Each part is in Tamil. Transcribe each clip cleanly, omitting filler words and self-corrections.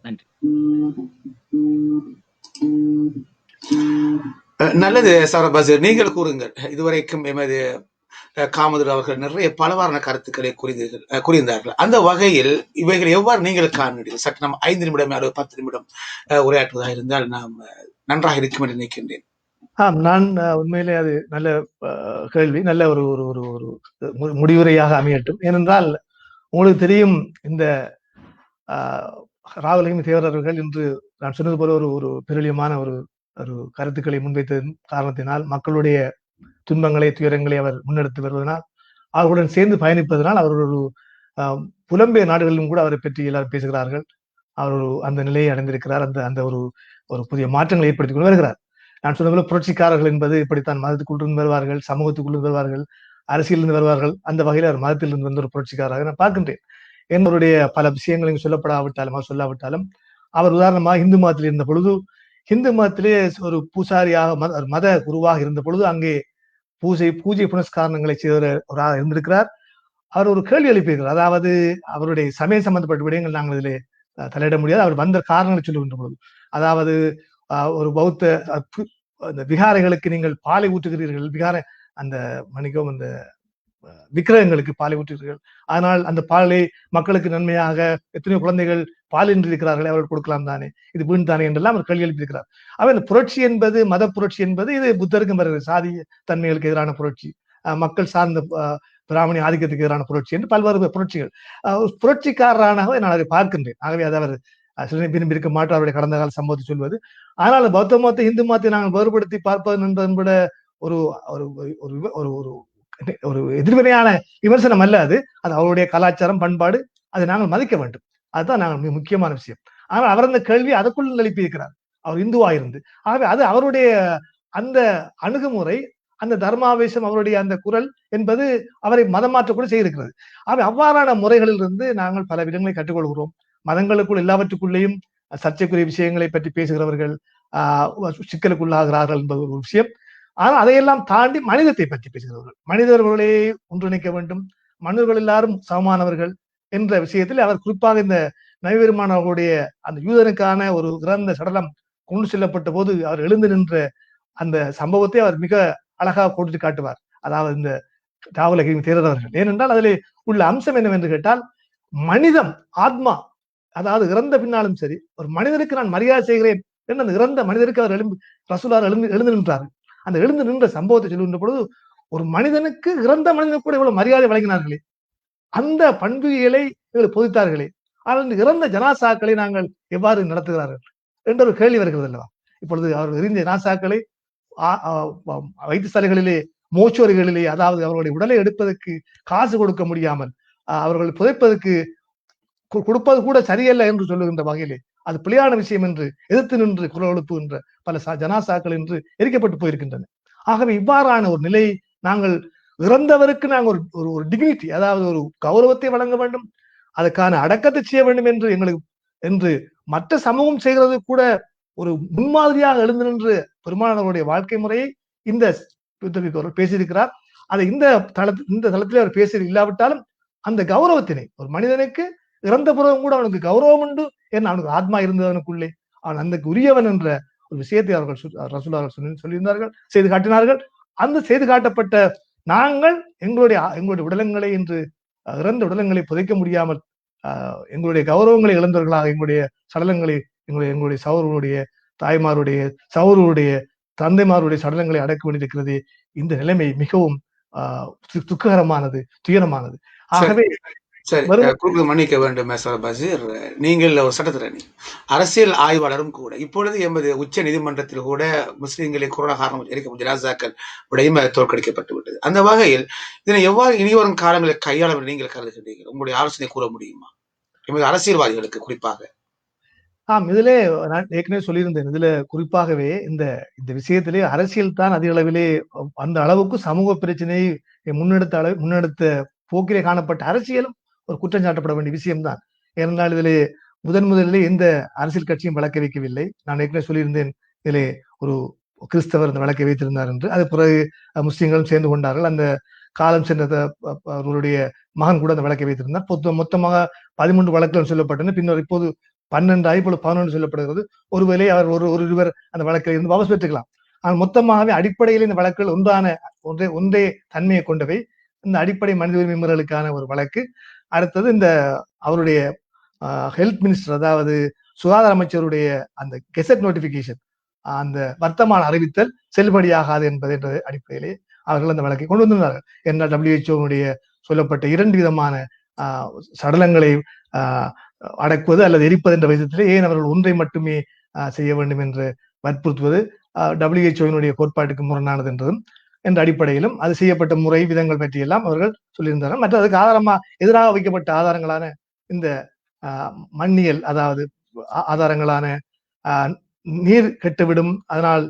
நன்றி. நல்லது சரபாசர், நீங்கள் கூறுங்கள். இதுவரைக்கும் எமது காமதுர் அவர்கள் நிறைய பலவாறான கருத்துக்களை கூறியிருந்தார்கள். அந்த வகையில் இவைகளை எவ்வாறு நீங்கள் காண்கிறீர்கள்? சற்று நம்ம 5 நிமிடம் அல்லது 10 நிமிடம் உரையாற்றுவதாக இருந்தால் நாம் நன்றாக இருக்கும் என்று நினைக்கின்றேன். நான் உண்மையிலே அது நல்ல கேள்வி, நல்ல ஒரு ஒரு ஒரு ஒரு முடிவுரையாக அமையட்டும். ஏனென்றால் உங்களுக்கு தெரியும், இந்த ராகுல் தேவர் அவர்கள் இன்று நான் சொன்னது போல ஒரு பிரபலியமான ஒரு கருத்துக்களை முன்வைத்ததன் காரணத்தினால், மக்களுடைய துன்பங்களை துயரங்களை அவர் முன்னெடுத்து வருவதனால், அவர்களுடன் சேர்ந்து பயணிப்பதனால், அவர் ஒரு புலம்பெயர் நாடுகளிலும் கூட அவரை பற்றி எல்லாரும் பேசுகிறார்கள். அவர் அந்த நிலையை அடைந்திருக்கிறார். அந்த ஒரு புதிய மாற்றங்களை ஏற்படுத்திக் கொண்டு வருகிறார். நான் சொன்ன போல புரட்சிக்காரர்கள் என்பது இப்படித்தான் மதத்துக்குள்ளிருந்து வருவார்கள், சமூகத்துக்குள்ளிருந்து வருவார்கள், அரசியலிருந்து வருவார்கள். அந்த வகையில் அவர் மதத்திலிருந்து வந்த ஒரு புரட்சிக்காரராக நான் பார்க்கின்றேன். என்னுடைய பல விஷயங்களையும் சொல்லப்படாவிட்டாலும் அவர் சொல்லாவிட்டாலும், அவர் உதாரணமாக இந்து மதத்தில் இருந்த பொழுது, இந்து மதத்திலே ஒரு பூசாரியாக மத குருவாக இருந்த பொழுது அங்கே பூஜை புனஸ்காரணங்களை செய்தவராக இருந்திருக்கிறார். அவர் ஒரு கேள்வி எழுப்பியிருக்கிறார். அதாவது அவருடைய சமயம் சம்பந்தப்பட்ட விடயங்கள் நாங்கள் இதிலே தலையிட முடியாது. அவர் வந்த காரணங்களை சொல்லுகின்ற பொழுது, அதாவது ஒரு பௌத்த அந்த விகாரைகளுக்கு நீங்கள் பாலை ஊற்றுகிறீர்கள், அந்த மணிக்கும் அந்த விக்கிரகங்களுக்கு பாலை ஊற்றுகிறீர்கள், ஆனால் அந்த பாலை மக்களுக்கு நன்மையாக எத்தனையோ குழந்தைகள் பால் இன்றி இருக்கிறார்களே, அவர்கள் கொடுக்கலாம் தானே, இது வீண் தானே என்றெல்லாம் அவர் கேள்வி எழுப்பியிருக்கிறார். அவர் புரட்சி என்பது, மத புரட்சி என்பது இது புத்தருக்கும் வருகிறது. சாதி தன்மைகளுக்கு எதிரான புரட்சி, மக்கள் சார்ந்த பிராமணிய ஆதிக்கத்துக்கு எதிரான புரட்சி என்று பல்வேறு புரட்சிகள். புரட்சிக்காரராக நான் அதை பார்க்கின்றேன். ஆகவே அதை அவர் விரும்பி இருக்க மாட்டார் அவருடைய கடந்த கால சம்பவத்தை சொல்வது. ஆனால் பௌத்த மதத்தை இந்து மதத்தை நாங்கள் வேறுபடுத்தி பார்ப்பது என்பதன் விட ஒரு ஒரு எதிர்வினையான விமர்சனம் அல்ல அது. அது அவருடைய கலாச்சாரம், பண்பாடு, அதை நாங்கள் மதிக்க வேண்டும். அதுதான் நாங்கள் முக்கியமான விஷயம். ஆனால் அவர் அந்த கேள்வி அதற்குள் எழுப்பி இருக்கிறார், அவர் இந்துவாயிருந்து. ஆகவே அது அவருடைய அந்த அணுகுமுறை, அந்த தர்மாவேசம், அவருடைய அந்த குரல் என்பது அவரை மதம் மாற்ற கூட செய்திருக்கிறது. ஆகவே அவ்வாறான முறைகளில் இருந்து நாங்கள் பல விதங்களை கற்றுக்கொள்கிறோம். மதங்களுக்குள் எல்லாவற்றுக்குள்ளேயும் சர்ச்சைக்குரிய விஷயங்களை பற்றி பேசுகிறவர்கள் சிக்கலுக்குள்ளாகிறார்கள் என்பது ஒரு விஷயம். ஆனால் அதையெல்லாம் தாண்டி மனிதத்தை பற்றி பேசுகிறவர்கள், மனிதர்களே ஒன்றிணைக்க வேண்டும், மனிதர்கள் எல்லாரும் சமமானவர்கள் என்ற விஷயத்தில் அவர் குறிப்பாக இந்த நவீனமானவர்களுடைய அந்த யூதனுக்கான ஒரு இறந்த சடலம் கொண்டு செல்லப்பட்ட போது அவர் எழுந்து நின்ற அந்த சம்பவத்தை அவர் மிக அழகாக போட்டு காட்டுவார். அதாவது இந்த ராகுல் தேர்தவர்கள். ஏனென்றால் அதிலே உள்ள அம்சம் என்னவென்று கேட்டால், மனிதம், ஆத்மா, அதாவது இறந்த பின்னாலும் சரி, ஒரு மனிதனுக்கு நான் மரியாதை செய்கிறேன் என்று அந்த இறந்த மனிதருக்கு அவர் ரசூலார் எழுந்து நின்றார்கள். அந்த எழுந்து நின்ற சம்பவத்தை சொல்லுகின்ற பொழுது, ஒரு மனிதனுக்கு, இறந்த மனிதனுக்கு கூட இவ்வளவு மரியாதை வழங்கினார்களே, அந்த பண்புகளை இவர்கள் போதித்தார்களே, ஆனால் இறந்த ஜனாசாக்களை நாங்கள் எவ்வாறு நடத்துகிறார்கள் என்ற ஒரு கேள்வி வருகிறது அல்லவா? இப்பொழுது அவர்கள் எரிந்த ஜனாசாக்களை வைத்தியசாலைகளிலே, மோச்சுவரிகளிலே, அதாவது அவர்களுடைய உடலை எடுப்பதற்கு காசு கொடுக்க முடியாமல், அவர்கள் புதைப்பதற்கு கொடுப்பது கூட சரியல்ல என்று சொல்லுகின்ற வகையிலே அது பிழையான விஷயம் என்று எதிர்த்து நின்று குரல் எழுப்புகின்ற பல ஜனாசாக்கள் என்று எரிக்கப்பட்டு போயிருக்கின்றன. ஆகவே இவ்வாறான ஒரு நிலை, நாங்கள் இறந்தவருக்கு நாங்கள் ஒரு டிக்னிட்டி, அதாவது ஒரு கௌரவத்தை வழங்க வேண்டும், அதுக்கான அடக்கத்தை செய்ய வேண்டும் என்று மற்ற சமூகம் செய்கிறது கூட ஒரு முன்மாதிரியாக எழுந்து நின்று பெருமானவருடைய வாழ்க்கை முறையை இந்த அவர்கள் பேசியிருக்கிறார். அதை இந்த தளத்திலே அவர் பேசி இல்லாவிட்டாலும் அந்த கௌரவத்தினை, ஒரு மனிதனுக்கு இறந்த பிறகும் கூட அவனுக்கு கௌரவம் உண்டு, ஏன்னா அவனுக்கு ஆத்மா இருந்தவனுக்குள்ளே அவன் அந்த உரியவன் என்ற ஒரு விஷயத்தை அவர்கள் ரசூல் அவர்கள் சொல்லியிருந்தார்கள், செய்து காட்டினார்கள். அந்த செய்து காட்டப்பட்ட நாங்கள் எங்களுடைய உடலங்களை, இன்று இறந்த உடலங்களை புதைக்க முடியாமல் எங்களுடைய கௌரவங்களை இழந்தவர்களாக, எங்களுடைய சடலங்களை, எங்களுடைய சகோதரருடைய தாய்மாருடைய, சகோதரருடைய தந்தைமாருடைய சடலங்களை அடக்க வேண்டியிருக்கிறது. இந்த நிலைமை மிகவும் துக்ககரமானது, துயரமானது. ஆகவே மன்னிக்க வேண்டும் நீங்கள் ஒரு சட்டத்திரணி, அரசியல் ஆய்வாளரும் கூட. இப்பொழுது எமது உச்ச நீதிமன்றத்தில் கூட முஸ்லிம்களை கொரோனா காரணம் எரிக்கும் ஜனாசாக்கள் விடையும் தோற்கடிக்கப்பட்டு விட்டது. அந்த வகையில் இதனை எவ்வாறு இனிவரும் காலங்களில் கையாள நீங்கள் கருதுகின்றீர்கள்? உங்களுடைய ஆலோசனை கூற முடியுமா எமது அரசியல்வாதிகளுக்கு குறிப்பாக? இதிலே நான் ஏற்கனவே சொல்லியிருந்தேன். இதுல குறிப்பாகவே இந்த விஷயத்திலே அரசியல் தான் அதிக அளவிலே, அந்த அளவுக்கு சமூக பிரச்சனையை முன்னெடுத்த போக்கிலே காணப்பட்ட அரசியலும் ஒரு குற்றம் சாட்டப்பட வேண்டிய விஷயம்தான். ஏனென்றால் இதிலே முதலிலே எந்த அரசியல் கட்சியும் வழக்க வைக்கவில்லை. நான் ஏற்கனவே சொல்லியிருந்தேன், இதிலே ஒரு கிறிஸ்தவர் அந்த வழக்கை வைத்திருந்தார் என்று. அது பிறகு முஸ்லிம்களும் சேர்ந்து கொண்டார்கள். அந்த காலம் சென்ற அவர்களுடைய மகன் கூட அந்த வழக்கை வைத்திருந்தார். மொத்தமாக 13 வழக்குகள் சொல்லப்பட்டன. பின்னர் இப்போது 12 இப்பொழுது 11 சொல்லப்படுகிறது. ஒருவேளை அவர் ஒருவர் அந்த வழக்கில் இருந்து வாபஸ் பெற்றுக்கலாம். ஆனால் மொத்தமாகவே அடிப்படையில் இந்த வழக்குகள் ஒன்றே தன்மையை கொண்டவை. இந்த அடிப்படை மனித உரிமை மீறலுக்கான ஒரு வழக்கு. அடுத்தது இந்த அவருடைய ஹெல்த் மினிஸ்டர், அதாவது சுகாதார அமைச்சருடைய அந்த கெசட் நோட்டிபிகேஷன், அந்த வர்த்தமான அறிவித்தல் செல்லுபடியாகாது என்பது என்ற அடிப்படையிலே அவர்கள் அந்த வழக்கை கொண்டு வந்திருந்தார்கள். என்ன WHO சொல்லப்பட்ட 2 விதமான சடலங்களை அடக்குவது அல்லது எரிப்பது என்ற விதத்திலே ஏன் அவர்கள் ஒன்றை மட்டுமே செய்ய வேண்டும் என்று வற்புறுத்துவது WHO கோட்பாட்டுக்கு முரணானது என்றதும் என்ற அடிப்படையிலும் அது செய்யப்பட்ட முறை விதங்கள் பற்றியெல்லாம் அவர்கள் சொல்லியிருந்தார்கள். மற்ற அதுக்கு எதிராக வைக்கப்பட்ட ஆதாரங்களான இந்த மண்ணியல், அதாவது ஆதாரங்களான நீர் கெட்டுவிடும், அதனால்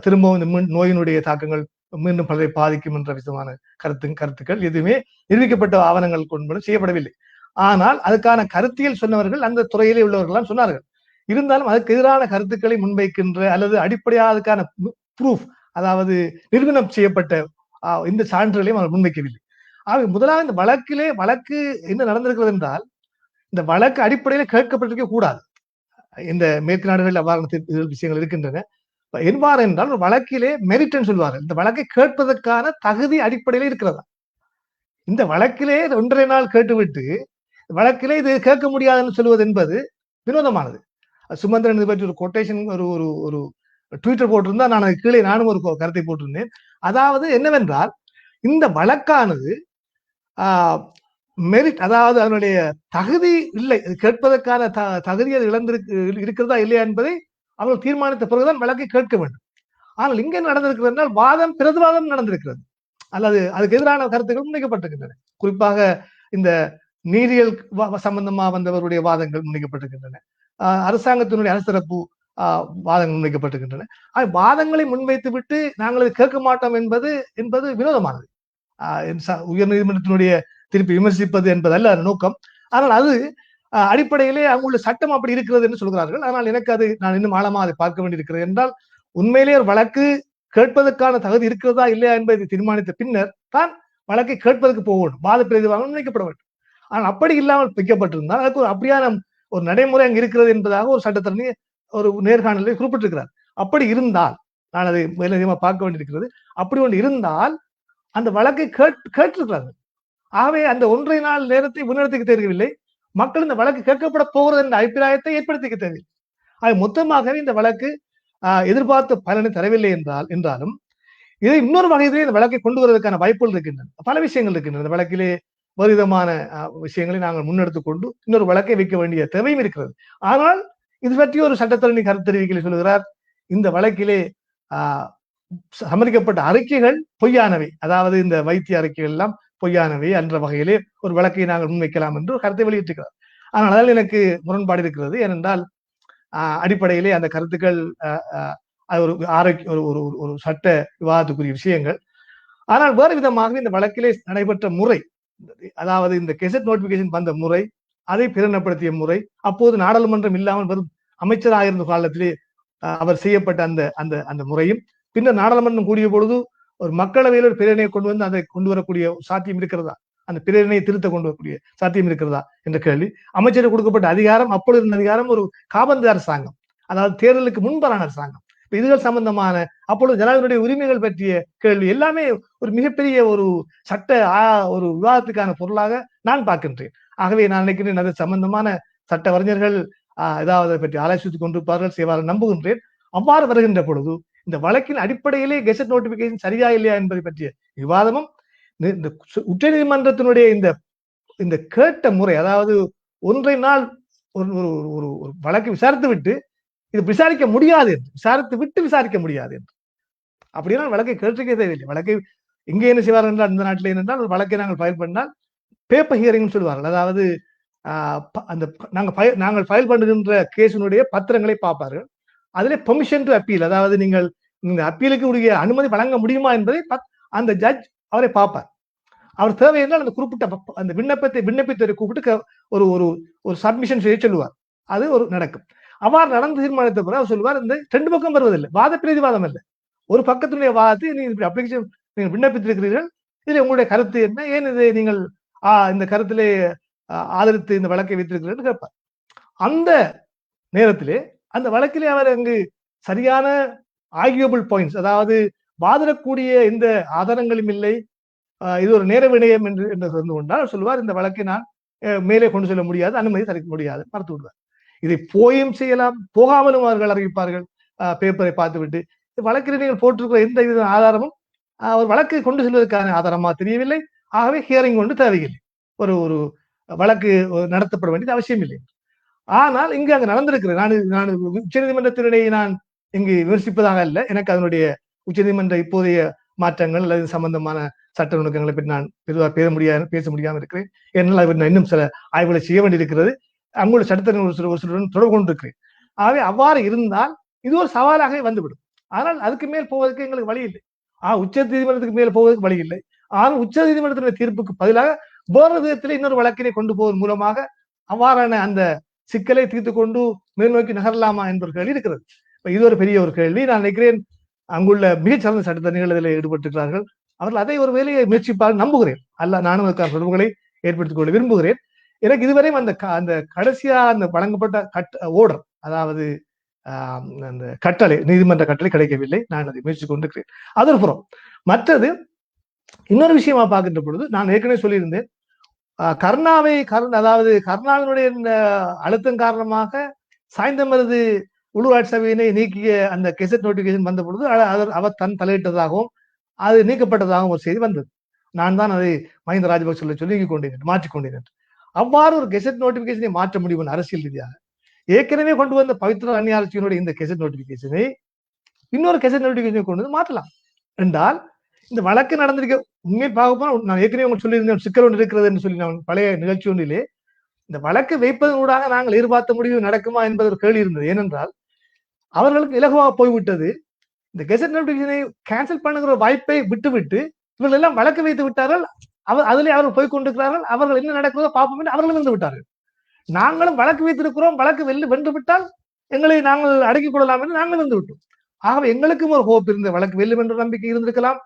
திரும்பவும் இந்த நோயினுடைய தாக்கங்கள் மீண்டும் பலரை பாதிக்கும் என்ற விதமான கருத்துக்கள் எதுவுமே நிரூபிக்கப்பட்ட ஆவணங்கள் கொண்டு செய்யப்படவில்லை. ஆனால் அதுக்கான கருத்தியல் சொன்னவர்கள் அந்த துறையிலே உள்ளவர்கள் சொன்னார்கள். இருந்தாலும் அதுக்கு எதிரான கருத்துக்களை முன்வைக்கின்ற அல்லது அடிப்படையாக அதுக்கான ப்ரூஃப், அதாவது நிரூபணம் செய்யப்பட்ட இந்த சான்றுகளையும் அவர் முன்வைக்கவில்லை. ஆக முதலாவது இந்த வழக்கு என்ன நடந்திருக்கிறது என்றால், இந்த வழக்கு அடிப்படையில கேட்கப்பட்டிருக்க கூடாது. இந்த மேற்கு நாடுகளில் அவ்வாறான விஷயங்கள் இருக்கின்றன. எவ்வாறு என்றால், ஒரு வழக்கிலே மெரிட்னு சொல்வார்கள். இந்த வழக்கை கேட்பதற்கான தகுதி அடிப்படையில இருக்கிறதா? இந்த வழக்கிலே 1.5 நாள் கேட்டுவிட்டு வழக்கிலே இது கேட்க முடியாதுன்னு சொல்வது என்பது வினோதமானது. சுமந்திரன் இது பற்றி ஒரு கொட்டேஷன் ஒரு ட்விட்டர் போட்டிருந்தா, நான் கீழே நானும் ஒரு கருத்தை போட்டிருந்தேன். அதாவது என்னவென்றால், இந்த வழக்கானது மெரிட், அதாவது அதனுடைய தகுதி இல்லை, கேட்பதற்கான தகுதி அது இருக்கிறதா இல்லையா என்பதை அவர்கள் தீர்மானித்த பிறகுதான் வழக்கை கேட்க வேண்டும். ஆனால் இங்கே நடந்திருக்கிறது என்றால் பிரதிவாதம் நடந்திருக்கிறது, அல்லது அதுக்கு எதிரான கருத்துக்கள் முன்வைக்கப்பட்டிருக்கின்றன. குறிப்பாக இந்த நீரியல் சம்பந்தமா வந்தவருடைய வாதங்கள் முன்வைக்கப்பட்டிருக்கின்றன. அரசாங்கத்தினுடைய அரசரப்பு வாதங்கள் முன்வைக்கப்பட்டிருக்கின்றன. வாதங்களை முன்வைத்து விட்டு நாங்கள் அதை கேட்க மாட்டோம் என்பது வினோதமானது. உயர் நீதிமன்றத்தினுடைய திருப்பி விமர்சிப்பது என்பதல்ல நோக்கம். ஆனால் அது அடிப்படையிலே அவங்களுடைய சட்டம் அப்படி இருக்கிறது என்று சொல்கிறார்கள். ஆனால் எனக்கு நான் இன்னும் ஆழமா அதை பார்க்க வேண்டியிருக்கிறது. என்றால் உண்மையிலேயே ஒரு வழக்கு கேட்பதற்கான தகுதி இருக்கிறதா இல்லையா என்பதை தீர்மானித்த பின்னர் தான் வழக்கை கேட்பதற்கு போக வேண்டும், வாத பிரதிவாதம் முன்வைக்கப்பட வேண்டும். ஆனால் அப்படி இல்லாமல் வைக்கப்பட்டிருந்தால் அதுக்கு ஒரு அப்படியான ஒரு நடைமுறை அங்கு இருக்கிறது என்பதாக ஒரு சட்டத்தரணி ஒரு நேர்காணலில் குறிப்பிட்டிருக்கிறார். அப்படி இருந்தால், நான் அதை மேலதிகமாக பார்க்க வேண்டியிருக்கிறது, அப்படி ஒன்று இருந்தால் அந்த வழக்கை கேட்டிருக்கிறார்கள். ஆகவே அந்த 1.5 நாள் நேரத்தை முன்னெடுத்துக்க தெரியவில்லை. மக்கள் இந்த வழக்கு கேட்கப்பட போகிறது என்ற அபிப்பிராயத்தை ஏற்படுத்திக்க தெரியவில்லை. அது மொத்தமாகவே இந்த வழக்கு எதிர்பார்த்த பலனை தரவில்லை என்றாலும் இதை இன்னொரு வகையிலே இந்த வழக்கை கொண்டு வருவதற்கான வாய்ப்புகள் இருக்கின்றன. பல விஷயங்கள் இருக்கின்றன. இந்த வழக்கிலே ஒரு விதமான விஷயங்களை நாங்கள் முன்னெடுத்துக் கொண்டு இன்னொரு வழக்கை வைக்க வேண்டிய தேவையும் இருக்கிறது. ஆனால் இது பற்றி ஒரு சட்டத்தரணி கருத்து தெரிவிக்கலை சொல்கிறார், இந்த வழக்கிலே சமர்ப்பிக்கப்பட்ட அறிக்கைகள் பொய்யானவை, அதாவது இந்த வைத்திய அறிக்கைகள் எல்லாம் பொய்யானவை என்ற வகையிலே ஒரு வழக்கை நாங்கள் முன்வைக்கலாம் என்று ஒரு கருத்தை வெளியிட்டிருக்கிறார். ஆனால் அதில் எனக்கு முரண்பாடு இருக்கிறது. ஏனென்றால் அடிப்படையிலே அந்த கருத்துக்கள் அது ஒரு சட்ட விவாதத்துக்குரிய விஷயங்கள். ஆனால் வேறு விதமாக இந்த வழக்கிலே நடைபெற்ற முறை, அதாவது இந்த கெசட் நோட்டிபிகேஷன் வந்த முறை, அதை பிரகடனப்படுத்திய முறை, அப்போது நாடாளுமன்றம் இல்லாமல் வெறும் அமைச்சராக இருந்த காலத்திலே அவர் செய்யப்பட்ட அந்த முறையும், பின்னர் நாடாளுமன்றம் கூடிய பொழுது ஒரு மக்களவையில் ஒரு பிரேரணையை கொண்டு வந்து அதை கொண்டு வரக்கூடிய சாத்தியம் இருக்கிறதா, அந்த பிரேரணையை திருத்த கொண்டு வரக்கூடிய சாத்தியம் இருக்கிறதா என்ற கேள்வி. அமைச்சருக்கு கொடுக்கப்பட்ட அதிகாரம், அப்பொழுது இருந்த அதிகாரம் ஒரு காபந்து அரசாங்கம், அதாவது தேர்தலுக்கு முன்பான அரசாங்கம். இதுகள் சம்பந்தமான அப்பொழுது ஜனாதிபதியுடைய உரிமைகள் பற்றிய கேள்வி எல்லாமே ஒரு மிகப்பெரிய ஒரு சட்ட ஒரு விவாதத்துக்கான பொருளாக நான் பார்க்கின்றேன். ஆகவே நான் நினைக்கிறேன் அது சம்பந்தமான சட்ட வரைஞர்கள் ஏதாவது அதை பற்றி ஆலோசித்துக் கொண்டிருப்பார்கள், செய்வார்கள் நம்புகின்றேன். அவ்வாறு வருகின்ற பொழுது இந்த வழக்கின் அடிப்படையிலே கெசட் நோட்டிபிகேஷன் சரியா இல்லையா என்பதை பற்றிய விவாதமும், இந்த உச்ச நீதிமன்றத்தினுடைய இந்த கேட்ட முறை, அதாவது 1.5 நாள் ஒரு வழக்கை விசாரித்து விட்டு இது விசாரிக்க முடியாது என்று, விசாரிக்க முடியாது என்று, அப்படின்னா வழக்கை கேட்டிருக்க தேவையில்லை. வழக்கை இங்கே என்ன செய்வார்கள் என்றால், இந்த நாட்டில் என்னென்றால் ஒரு வழக்கை நாங்கள் ஃபைல் பண்ணால் பேப்பர் ஹியரிங் சொல்வார்கள். அதாவது நாங்கள் ஃபைல் பண்ணுகின்ற கேஸினுடைய பத்திரங்களை பார்ப்பார்கள். அதிலே பெர்மிஷன் டு அப்பீல், அதாவது நீங்கள் இந்த அப்பீலுக்கு உரிய அனுமதி வழங்க முடியுமா என்பதை அந்த ஜட்ஜ் அவரை பார்ப்பார். அவர் தேவை என்றால் அந்த குறிப்பிட்ட அந்த விண்ணப்பித்தவரை கூப்பிட்டு ஒரு சப்மிஷன் செய்ய சொல்லுவார். அது ஒரு நடக்கும். அவ்வாறு நடந்து தீர்மானித்த பிறகு அவர் சொல்லுவார், இந்த 2 பக்கம் வருவதில்லை, வாத பிரதிவாதம் இல்லை, ஒரு பக்கத்தினுடைய வாதத்தை நீங்கள் அப்ளிகேஷன் நீங்கள் விண்ணப்பித்திருக்கிறீர்கள், இதில் உங்களுடைய கருத்து என்ன, ஏன் இதை நீங்கள் இந்த கருத்திலே ஆதரித்து இந்த வழக்கை வைத்திருக்கிறீர்கள் கேட்பார். அந்த நேரத்திலே அந்த வழக்கிலே அவர் அங்கு சரியான ஆர்கியூபிள் பாயிண்ட்ஸ், அதாவது வாதிடக்கூடிய எந்த ஆதாரங்களும் இல்லை, இது ஒரு நேர விடயம் என்று சொல்லி கொண்டால் சொல்லுவார், இந்த வழக்கை நான் மேலே கொண்டு செல்ல முடியாது, அனுமதி தர முடியாது, மறுத்து விடுவார். இதை போயும் செய்யலாம், போகாமலும் அவர்கள் அறிவிப்பார்கள். பேப்பரை பார்த்துவிட்டு வழக்கில் நீங்கள் போட்டிருக்கிற எந்த வித ஆதாரமும் ஒரு வழக்கை கொண்டு செல்வதற்கான ஆதாரமா தெரியவில்லை, ஆகவே ஹியரிங் ஒன்று தேவையில்லை, ஒரு ஒரு வழக்கு நடத்தப்பட வேண்டியது அவசியம் இல்லை. ஆனால் இங்கு அங்கு நடந்திருக்கிறது, நான் உச்ச நீதிமன்றத்தினுடைய நான் இங்கு விமர்சிப்பதாக அல்ல, எனக்கு அதனுடைய உச்சநீதிமன்ற இப்போதைய மாற்றங்கள் அல்லது சம்பந்தமான சட்ட நுணுக்கங்களை பற்றி நான் பேச முடியாமல் இருக்கிறேன். ஏனால் நான் இன்னும் சில ஆய்வுகளை செய்ய வேண்டியிருக்கிறது, அங்குள்ள சட்டத்தின் ஒரு சிலருடன் தொடர்பு கொண்டிருக்கிறேன். ஆகவே அவ்வாறு இருந்தால் இது ஒரு சவாலாக வந்துவிடும். ஆனால் அதுக்கு மேல் போவதற்கு எங்களுக்கு வழி இல்லை. உச்ச நீதிமன்றத்துக்கு மேல் போவதற்கு வழி இல்லை. ஆனால் உச்ச நீதிமன்றத்தினுடைய தீர்ப்புக்கு பதிலாக வேறு விதத்தில் இன்னொரு வழக்கினை கொண்டு போவதன் மூலமாக அவ்வாறான அந்த சிக்கலை தீர்த்து கொண்டு மேல் நோக்கி நகரலாமா என்ற கேள்வி இருக்கிறது. இது ஒரு பெரிய ஒரு கேள்வி. நான் நினைக்கிறேன் அங்குள்ள மிகச்சிறந்த சட்டத்தரணிகள் இதில் ஈடுபட்டிருக்கிறார்கள். அவர்கள் அதை ஒரு வேலையை முயற்சிப்பாக நம்புகிறேன். நானும் அதற்கான தொடர்புகளை ஏற்படுத்திக் கொள்ள விரும்புகிறேன். எனக்கு இதுவரையும் அந்த கடைசியா அந்த வழங்கப்பட்ட ஓர்டர், அதாவது அந்த கட்டளை, நீதிமன்ற கட்டளை கிடைக்கவில்லை. நான் அதை முயற்சி கொண்டிருக்கிறேன். அது ஒரு புறம். மற்றது இன்னொரு விஷயமா பார்க்கின்ற பொழுது நான் ஏற்கனவே சொல்லியிருந்தேன், அதாவது கருணாவினுடைய அழுத்தம் காரணமாக சாய்ந்தமருது உள்ளூராட்சி சபையினை நீக்கிய அந்த கெசட் நோட்டிபிகேஷன் வந்த பொழுது அவர் தன் தலையிட்டதாகவும் அது நீக்கப்பட்டதாகவும் ஒரு செய்தி வந்தது. நான் தான் அதை மஹிந்த ராஜபக்ச சொல்லி மாற்றிக்கொண்டேன். அவ்வாறு ஒரு கெசட் நோட்டிபிகேஷனை மாற்ற முடியும் அரசியல் ரீதியாக. ஏற்கனவே கொண்டு வந்த பவித்ரா அந்நியாட்சியினுடைய இந்த கெசட் நோட்டிபிகேஷனை இன்னொரு கெசட் நோட்டிபிகேஷனை கொண்டு வந்து மாற்றலாம் என்றால், இந்த வழக்கு நடந்திருக்க உண்மையை பார்க்க போனா, நான் ஏற்கனவே உங்களுக்கு சொல்லியிருந்தேன் சிக்கல் ஒன்று இருக்கிறது என்று சொல்லி, நான் பழைய நிகழ்ச்சி ஒன்றிலே இந்த வழக்கு வைப்பதன் ஊடாக நாங்கள் எதிர்பார்த்த முடிவு நடக்குமா என்பது ஒரு கேள்வி இருந்தது. ஏனென்றால் அவர்களுக்கு இலகுவாக போய்விட்டது. இந்த கெசட் நோட்டிபிகேஷனை கேன்சல் பண்ணுகிற வாய்ப்பை விட்டுவிட்டு இவர்கள் எல்லாம் வழக்கு வைத்து விட்டார்கள். அதிலே அவர்கள் போய் கொண்டிருக்கிறார்கள். அவர்கள் என்ன நடக்கிறதோ பார்ப்போம் என்று அவர்களும் இருந்து விட்டார்கள். நாங்களும் வழக்கு வைத்திருக்கிறோம், வழக்கு வென்று விட்டால் எங்களை நாங்கள் அடக்கிக் கொள்ளலாம் என்று நாங்கள் இருந்து விட்டோம். ஆகவே எங்களுக்கும் ஒரு ஹோப் இருந்த, வழக்கு வெல்லும் என்ற நம்பிக்கை இருந்திருக்கலாம்.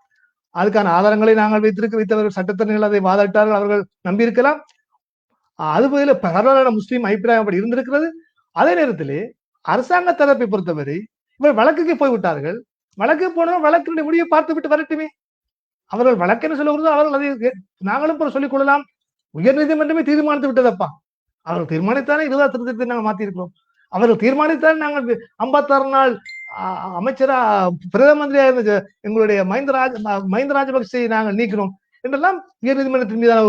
அதுக்கான ஆதாரங்களை நாங்கள் வைத்தவர்கள் சட்டத்தரணிகள் அதை வாதாட்டார்கள், அவர்கள் நம்பியிருக்கலாம். அதுபோல பரவலான முஸ்லீம் அபிப்பிராயம் அப்படி இருந்திருக்கிறது. அதே நேரத்திலே அரசாங்க தரப்பை பொறுத்தவரை இவர் வழக்குக்கு போய்விட்டார்கள். வழக்கு போனவர்கள் வழக்கினுடைய முடிவை பார்த்து விட்டு வரட்டுமே. அவர்கள் வழக்கென சொல்லுவது அவர்கள் அதை நாங்களும் சொல்லிக் கொள்ளலாம். உயர் நீதிமன்றமே தீர்மானித்து விட்டதப்பா, அவர்கள் தீர்மானித்தானே 20 திருத்தத்தை நாங்கள் மாற்றியிருக்கிறோம். அவர்கள் தீர்மானித்தானே நாங்கள் 56 நாள் அமைச்சரா பிரதம மந்திரியா இருந்த எங்களுடைய மஹிந்த ராஜபக்சை நாங்கள் நீக்கிறோம் என்றெல்லாம் உயர் நீதிமன்றத்தின் மீதான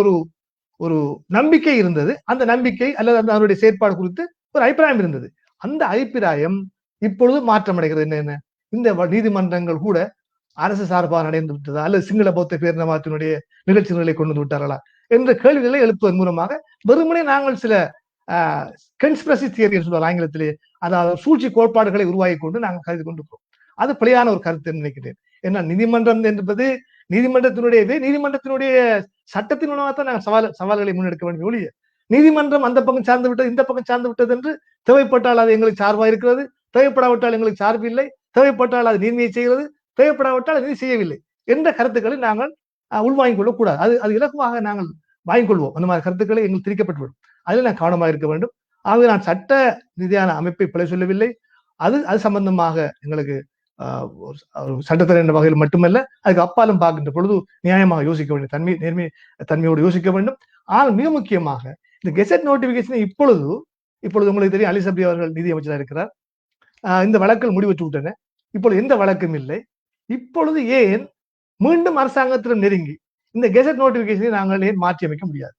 ஒரு நம்பிக்கை இருந்தது. அந்த நம்பிக்கை அல்லது அதனுடைய செயற்பாடு குறித்து ஒரு அபிப்பிராயம் இருந்தது. அந்த அபிப்பிராயம் இப்பொழுது மாற்றமடைகிறது. என்ன, இந்த நீதிமன்றங்கள் கூட அரசு சார்பாக நடந்து விட்டதா அல்லது சிங்கள பௌத்த பேரினவாதத்தினுடைய நிகழ்ச்சிகளை கொண்டு வந்து விட்டார்களா என்ற கேள்விகளை எழுப்புவதன் மூலமாக வெறுமனே நாங்கள் சில கன்ஸ்பிரசி தியரி சொல்வார் ஆங்கிலத்திலே, அதாவது சூழ்ச்சி கோட்பாடுகளை உருவாக்கி கொண்டு நாங்கள் கருதி கொண்டிருக்கிறோம். அது பிழையான ஒரு கருத்து நினைக்கிறேன். ஏன்னா நீதிமன்றம் என்பது நீதிமன்றத்தினுடைய சட்டத்தின் மூலமாகத்தான் நாங்கள் சவால்களை முன்னெடுக்க வேண்டிய ஒழிய நீதிமன்றம் அந்த பக்கம் சார்ந்து விட்டது இந்த பக்கம் சார்ந்து விட்டது என்று தேவைப்பட்டால் அது எங்களுக்கு சார்பாக இருக்கிறது, தேவைப்படாவிட்டால் எங்களுக்கு சார்பு இல்லை, தேவைப்பட்டால் அது நீதியை செய்கிறது, தேவைப்படாவிட்டால் அது செய்யவில்லை என்ற கருத்துக்களை நாங்கள் உள்வாங்கிக் கொள்ளக்கூடாது. அது இலகுவாக நாங்கள் வாங்கிக் கொள்வோம். அந்த மாதிரி கருத்துக்களை எங்களுக்கு திரிக்கப்பட்டுவிடும். அதில் நான் கவனமாக இருக்க வேண்டும். ஆகவே நான் சட்ட ரீதியான அமைப்பை பிழை சொல்லவில்லை. அது சம்பந்தமாக எங்களுக்கு சட்டத்தர என்ற வகையில் மட்டுமல்ல, அதுக்கு அப்பாலும் பார்க்கின்ற பொழுது நியாயமாக யோசிக்க வேண்டும், நேர்மை தன்மையோடு யோசிக்க வேண்டும். ஆனால் மிக முக்கியமாக இந்த கெசட் நோட்டிபிகேஷனை இப்பொழுது உங்களுக்கு தெரியும், அலி சப்ரி அவர்கள் நீதி அமைச்சராக இருக்கிறார். இந்த வழக்கில் முடிவெற்று விட்டன. இப்பொழுது எந்த வழக்கும் இல்லை. இப்பொழுது ஏன் மீண்டும் அரசாங்கத்திடம் நெருங்கி இந்த கெசட் நோட்டிபிகேஷனை நாங்கள் ஏன் மாற்றி அமைக்க முடியாது?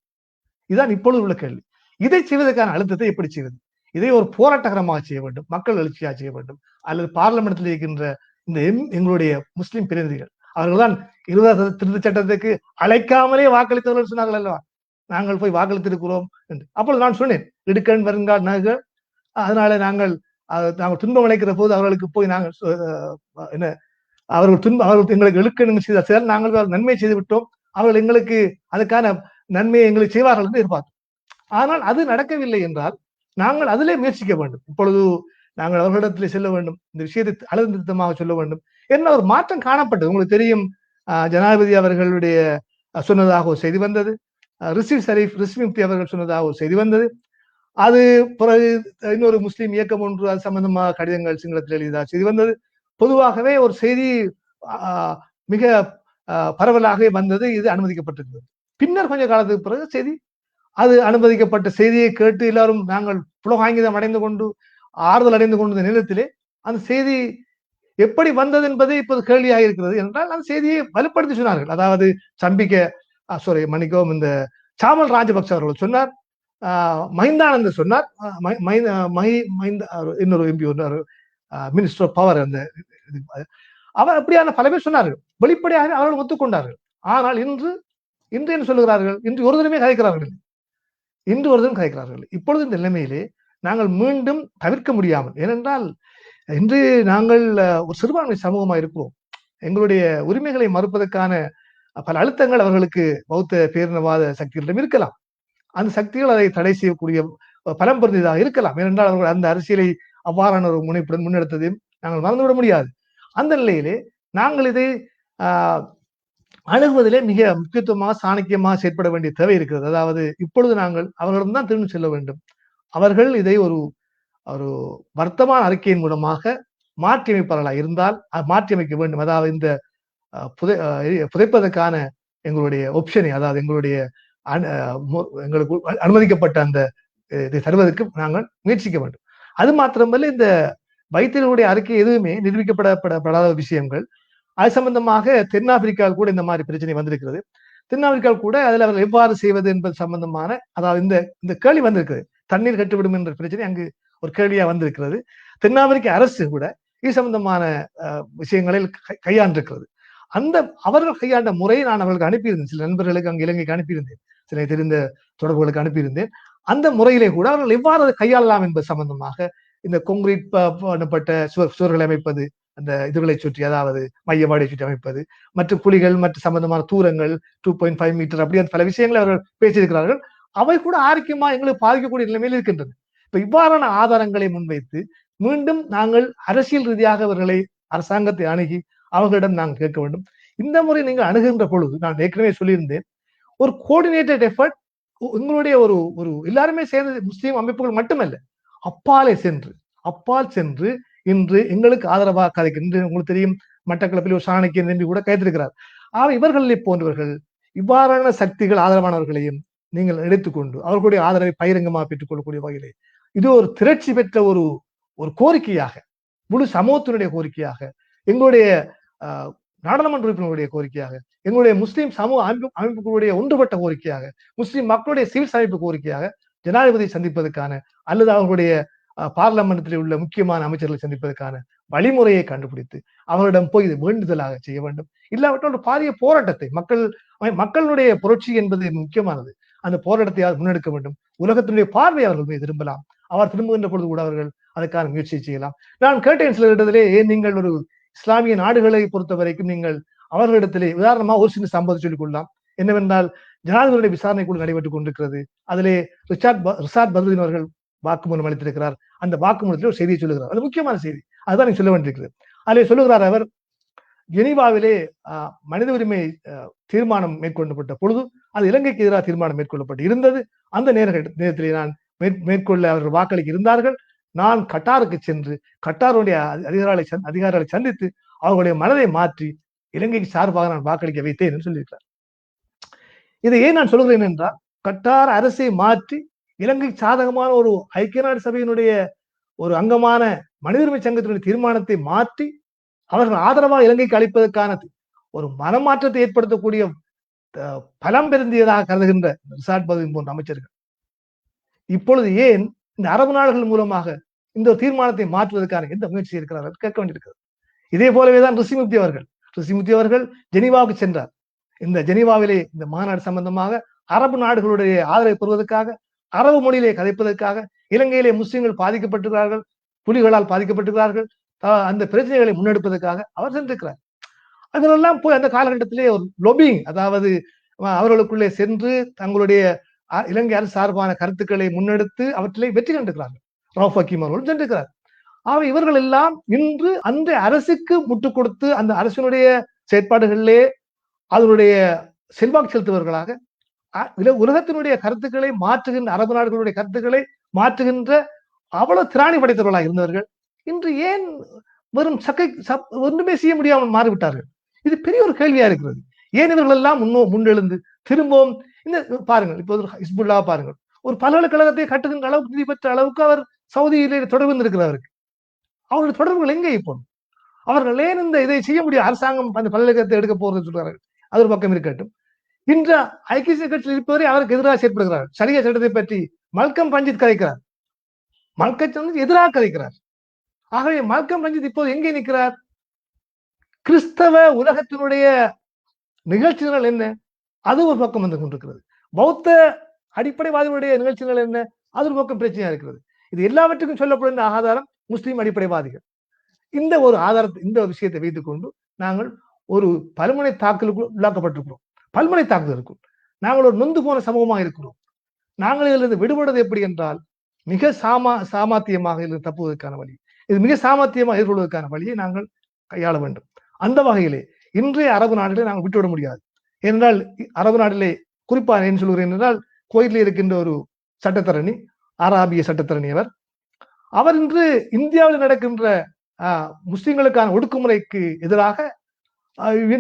இதுதான் இப்பொழுது உள்ள கேள்வி. இதை செய்வதற்கான அழுத்தத்தை எப்படி செய்வது? இதை ஒரு போராட்டகரமாக செய்ய வேண்டும், மக்கள் எழுச்சியாக செய்ய வேண்டும், அல்லது பார்லமெண்டத்தில் இருக்கின்ற இந்த எங்களுடைய முஸ்லிம் பிரதிநிதிகள் அவர்கள்தான் 20 திருத்த சட்டத்துக்கு அழைக்காமலே வாக்களித்தவர்கள் சொன்னார்கள் அல்லவா, நாங்கள் போய் வாக்களித்திருக்கிறோம் என்று. அப்பொழுது நான் சொன்னேன், இடுக்கண் வருங்கால் நகர், அதனால நாங்கள் துன்பம் அழைக்கிற போது அவர்களுக்கு போய் நாங்கள் என்ன அவர்கள் எங்களுக்கு இழுக்கணும் செய்தால் நாங்கள் நன்மை செய்து விட்டோம், அவர்கள் எங்களுக்கு அதுக்கான நன்மையை எங்களுக்கு செய்வார்கள் என்று எதிர்பார்த்தோம். ஆனால் அது நடக்கவில்லை என்றால் நாங்கள் அதிலே முயற்சிக்க வேண்டும். இப்பொழுது நாங்கள் அவர்களிடத்திலே செல்ல வேண்டும், இந்த விஷயத்தை அழுத்த திருத்தமாக சொல்ல வேண்டும் என்ன ஒரு மாற்றம் காணப்பட்டது. உங்களுக்கு தெரியும், ஜனாதிபதி அவர்களுடைய சொன்னதாக ஒரு செய்தி வந்தது, ரிஸ்வி அவர்கள் சொன்னதாக ஒரு செய்தி வந்தது. அது பிறகு இன்னொரு முஸ்லீம் இயக்கம் ஒன்று அது சம்பந்தமாக கடிதங்கள் சிங்களத்தில் எழுதியதாச்சு. இது வந்தது பொதுவாகவே ஒரு செய்தி மிக பரவலாகவே வந்தது. இது அனுமதிக்கப்பட்டிருந்தது. பின்னர் கொஞ்ச காலத்துக்கு பிறகு செய்தி அது அனுமதிக்கப்பட்ட செய்தியை கேட்டு எல்லாரும் நாங்கள் புலகாங்கிதம் அடைந்து கொண்டு ஆறுதல் அடைந்து கொண்ட நேரத்திலே அந்த செய்தி எப்படி வந்தது என்பது இப்போது கேள்வியாக இருக்கிறது என்றால் அந்த செய்தியை வலுப்படுத்தி சொன்னார்கள். அதாவது மன்னிக்கவும், இந்த சாமல் ராஜபக்ச அவர்கள் சொன்னார், மஹிந்தானந்த சொன்னார், இன்னொரு எம்பி மினிஸ்டர் ஆஃப் பவர், அந்த அவர் அப்படியான பல பேர் சொன்னார்கள். வெளிப்படையாக அவர்கள் ஒத்துக்கொண்டார்கள். ஆனால் இன்று என்ன சொல்லுகிறார்கள்? இன்று ஒரு தினமே கதைக்கிறார்கள். இப்பொழுது இந்த நிலைமையிலே நாங்கள் மீண்டும் தவிர்க்க முடியாமல், ஏனென்றால் இன்று நாங்கள் ஒரு சிறுபான்மை சமூகமாக இருக்கிறோம். எங்களுடைய உரிமைகளை மறுப்பதற்கான பல அழுத்தங்கள் அவர்களுக்கு பௌத்த பேரினவாத சக்திகளிடம் இருக்கலாம். அந்த சக்திகள் அதை தடை செய்யக்கூடிய பலம் பொருந்தியதாக இருக்கலாம். ஏனென்றால் அவர்கள் அந்த அரசியலை அவ்வாறான ஒரு முனைப்புடன் முன்னெடுத்ததையும் நாங்கள் மறந்துவிட முடியாது. அந்த நிலையிலே நாங்கள் இதை அணுகுவதிலே மிக முக்கியத்துவமாக சாணக்கியமாக செயற்பட வேண்டிய தேவை இருக்கிறது. அதாவது இப்பொழுது நாங்கள் அவர்களிடம் திரும்பி செல்ல வேண்டும். அவர்கள் இதை ஒரு வர்த்தமான அறிக்கையின் மூலமாக மாற்றி அமைப்பாளர்களாக இருந்தால் மாற்றி அமைக்க வேண்டும். அதாவது இந்த புதைப்பதற்கான எங்களுடைய ஆப்ஷனை, அதாவது எங்களுக்கு அனுமதிக்கப்பட்ட அந்த இதை தருவதற்கு நாங்கள் முயற்சிக்க வேண்டும். அது மாத்திரமல்ல, இந்த வைத்தியர்களுடைய அறிக்கை எதுவுமே நிரூபிக்கப்படாத விஷயங்கள். அது சம்பந்தமாக தென்னாப்பிரிக்காவில் கூட இந்த மாதிரி பிரச்சனை வந்திருக்கிறது. தென்னாப்பிரிக்காவில் கூட அதில் அவர்கள் எவ்வாறு செய்வது என்பது சம்பந்தமான, அதாவது இந்த கேள்வி வந்திருக்கிறது. தண்ணீர் கட்டுவிடும் என்ற பிரச்சனை அங்கு ஒரு கேள்வியா வந்திருக்கிறது. தென்னாப்பிரிக்க அரசு கூட இது சம்பந்தமான விஷயங்களில் கையாண்டிருக்கிறது. அவர்கள் கையாண்ட முறையை நான் அவர்களுக்கு அனுப்பியிருந்தேன். சில நண்பர்களுக்கு அங்கு இலங்கைக்கு அனுப்பியிருந்தேன், சில தெரிந்த தொடர்புகளுக்கு அனுப்பியிருந்தேன். அந்த முறையிலே கூட அவர்கள் எவ்வாறு அதை கையாளலாம் என்பது சம்பந்தமாக இந்த கொங்கிரீட் பண்ணப்பட்ட சுவர்களை அமைப்பது, அந்த இதுகளை சுற்றி, அதாவது மையவாடியை சுற்றி அமைப்பது, மற்றும் புலிகள் மற்ற சம்பந்தமான தூரங்கள் 2.5 மீட்டர், அப்படி பல விஷயங்களை அவர்கள் பேசியிருக்கிறார்கள். அவை கூட ஆரோக்கியமா எங்களுக்கு பாதிக்கக்கூடிய நிலைமையில் இருக்கின்றது. இப்ப இவ்வாறான ஆதாரங்களை முன்வைத்து மீண்டும் நாங்கள் அரசியல் ரீதியாக அவர்களை, அரசாங்கத்தை அணுகி அவர்களிடம் நாங்கள் கேட்க வேண்டும். இந்த முறை நீங்கள் அணுகின்ற பொழுது நான் ஏற்கனவே சொல்லியிருந்தேன், ஒரு கோஆர்டினேட்டட் எஃபர்ட், உங்களுடைய ஒரு எல்லாருமே சேர்ந்து முஸ்லீம் அமைப்புகள் மட்டுமல்ல, அப்பால் சென்று இன்று எங்களுக்கு ஆதரவாக கதைக்கின்ற, உங்களுக்கு தெரியும், மட்டக்களப்பில் ஒரு சாணக்கியன் நம்பி கூட கைத்திருக்கிறார். இவர்களை போன்றவர்கள், இவ்வாறான சக்திகள் ஆதரவானவர்களையும் நீங்கள் எடுத்துக்கொண்டு அவர்களுடைய ஆதரவை பகிரங்கமாக பெற்றுக் கொள்ளக்கூடிய வகையிலே இது ஒரு திரட்சி பெற்ற ஒரு கோரிக்கையாக, முழு சமூகத்தினுடைய கோரிக்கையாக, எங்களுடைய நாடாளுமன்ற உறுப்பினர்களுடைய கோரிக்கையாக, எங்களுடைய முஸ்லீம் சமூக அமைப்புகளுடைய ஒன்றுபட்ட கோரிக்கையாக, முஸ்லீம் மக்களுடைய சிவில் அமைப்பு கோரிக்கையாக ஜனாதிபதியை சந்திப்பதற்கான அல்லது அவர்களுடைய பார்லமெண்டத்தில் உள்ள முக்கியமான அமைச்சர்களை சந்திப்பதற்கான வழிமுறையை கண்டுபிடித்து அவர்களிடம் போய் இது வேண்டுதலாக செய்ய வேண்டும். இல்லாவிட்டால் ஒரு பாரிய போராட்டத்தை, மக்களுடைய புரட்சி என்பது முக்கியமானது, அந்த போராட்டத்தை முன்னெடுக்க வேண்டும். உலகத்தினுடைய பார்வை அவர்கள் மீது திரும்பலாம். அவர் திரும்புகின்ற பொழுது கூட அவர்கள் அதற்கான முயற்சி செய்யலாம். நான் கேட்டேன் சில இடத்திலே, ஏன் நீங்கள் ஒரு இஸ்லாமிய நாடுகளை பொறுத்த வரைக்கும் நீங்கள் அவர்களிடத்திலே உதாரணமா ஒரு சின்ன சம்பவத்தை சொல்லிக் கொள்ளலாம். என்னவென்றால், ஜனாதிபதியுடைய விசாரணை கூட நடைபெற்றுக் கொண்டிருக்கிறது. அதிலே ரிஷாத் பத்ருதீன் அவர்கள் வாக்குமூலம் அளித்திருக்கிறார். அந்த வாக்குமூலத்தில் ஒரு செய்தியை சொல்லுகிறார். அது முக்கியமான செய்தி, அதுதான் நீங்க சொல்ல வேண்டியிருக்கிறது. அதிலே சொல்லுகிறார் அவர், ஜெனீவாவிலே மனித உரிமை தீர்மானம் மேற்கொள்ளப்பட்ட பொழுது அது இலங்கைக்கு எதிராக தீர்மானம் மேற்கொள்ளப்பட்டு இருந்தது. அந்த நேரத்திலே நான் மேற்கொள்ள அவர்கள் வாக்களிக்க இருந்தார்கள். நான் கட்டாருக்கு சென்று கட்டாருடைய அதிகாரிகளை சந்தித்து அவர்களுடைய மனதை மாற்றி இலங்கைக்கு சார்பாக நான் வாக்களிக்க வைத்தேன் என்று சொல்லியிருக்கிறார். இதை ஏன் நான் சொல்கிறேன் என்றால், கட்டார் அரசை மாற்றி இலங்கைக்கு சாதகமான ஒரு ஐக்கிய நாடு சபையினுடைய ஒரு அங்கமான மனித உரிமை சங்கத்தினுடைய தீர்மானத்தை மாற்றி அவர்கள் ஆதரவாக இலங்கைக்கு அளிப்பதற்கான ஒரு மனமாற்றத்தை ஏற்படுத்தக்கூடிய பலம் பெருந்தியதாக கருதுகின்ற ரிஷாட் பத்ருதீன் போன்ற அமைச்சர்கள் இப்பொழுது ஏன் இந்த அரபு நாடுகள் மூலமாக இந்த தீர்மானத்தை மாற்றுவதற்கான எந்த முயற்சி இருக்கிறார்கள் கேட்க வேண்டியிருக்கிறது. இதே போலவேதான் ரிஷிமுப்தி அவர்கள் ஜெனீவாவுக்கு சென்றார். இந்த ஜெனீவாவிலே இந்த மாநாடு சம்பந்தமாக அரபு நாடுகளுடைய ஆதரவை பெறுவதற்காக, அரபு மொழியிலே கதைப்பதற்காக, இலங்கையிலே முஸ்லிம்கள் பாதிக்கப்பட்டிருக்கிறார்கள், புலிகளால் பாதிக்கப்பட்டிருக்கிறார்கள், அந்த பிரச்சனைகளை முன்னெடுப்பதற்காக அவர் சென்றிருக்கிறார். அதெல்லாம் போய் அந்த காலகட்டத்திலே ஒரு லொபிங், அதாவது அவர்களுக்குள்ளே சென்று தங்களுடைய இலங்கை அரசு சார்பான கருத்துக்களை முன்னெடுத்து அவற்றிலே வெற்றி கண்டிருக்கிறார்கள். ரவுஃப் ஹக்கீம் அவர்கள் சென்றிருக்கிறார். இவர்கள் எல்லாம் இன்று அந்த அரசுக்கு முட்டுக் கொடுத்து அந்த அரசினுடைய செயற்பாடுகளிலே அதனுடைய செல்வாக்கு செலுத்துவர்களாக உலகத்தினுடைய கருத்துக்களை மாற்றுகின்ற அரபு நாடுகளுடைய கருத்துக்களை மாற்றுகின்ற அவ்வளவு திராணி படைத்தவர்களாக இருந்தவர்கள் இன்று ஏன் வெறும் ஒன்றுமே செய்ய முடியாமல் மாறிவிட்டார்கள்? இது பெரிய ஒரு கேள்வியா இருக்கிறது. ஏன் இவர்கள் எல்லாம் முன்னெழுந்து திரும்பவும் இந்த பாருங்கள், இப்போது ஹிஸ்புல்லா பாருங்கள், ஒரு பல்கலைக்கழகத்தை கட்டுகின்ற அளவுக்கு நிதி பெற்ற அளவுக்கு அவர் சவுதியிலே தொடர்பு இருக்கிறவருக்கு அவருடைய தொடர்புகள் எங்கே? இப்போ அவர்கள் ஏன் இதை செய்ய முடியும்? அரசாங்கம் அந்த பல்கலைக்கழகத்தை எடுக்க போறது சொல்றார்கள். அது ஒரு பக்கம் இருக்கட்டும். இன்று ஐக்கிய கட்சியில் இருப்பவரை அவருக்கு எதிராக செயற்படுகிறார். சரியா சட்டத்தை பற்றி மல்கம் ரஞ்சித் கதைக்கிறார். மல்கம் எதிராக கதைக்கிறார். ஆகவே மல்கம் ரஞ்சித் இப்போது எங்கே நிற்கிறார்? கிறிஸ்தவ உலகத்தினுடைய நிகழ்ச்சிகள் என்ன? அது ஒரு பக்கம் வந்து கொண்டிருக்கிறது. பௌத்த அடிப்படைவாதிகளுடைய நிகழ்ச்சிகள் என்ன? அது ஒரு பக்கம் பிரச்சனையா இருக்கிறது. இது எல்லாவற்றுக்கும் சொல்லப்படுகின்ற ஆதாரம் முஸ்லிம் அடிப்படைவாதிகள். இந்த ஒரு ஆதாரத்தை, இந்த விஷயத்தை வைத்துக் கொண்டு நாங்கள் ஒரு பல்முனை தாக்கலுக்கு உள்ளாக்கப்பட்டிருக்கிறோம். பல்முனை தாக்குதலுக்கும் நாங்கள் ஒரு நொந்து போன சமூகமாக இருக்கிறோம். நாங்கள் இதிலிருந்து விடுபடுவது எப்படி என்றால், மிக சாமர்த்தியமாக இதில் தப்புவதற்கான வழி, இது மிக சாமர்த்தியமாக எதிர்கொள்வதற்கான வழியை நாங்கள் கையாள வேண்டும். அந்த வகையிலே இன்றைய அரபு நாட்டிலே நாங்கள் விட்டுவிட முடியாது. ஏனென்றால் அரபு நாட்டிலே குறிப்பாக என்ன சொல்கிறேன் என்றால், கோயிலில் இருக்கின்ற ஒரு சட்டத்தரணி, அராபிய சட்டத்தரணி அவர் இன்று இந்தியாவில் நடக்கின்ற முஸ்லிம்களுக்கான ஒடுக்குமுறைக்கு எதிராக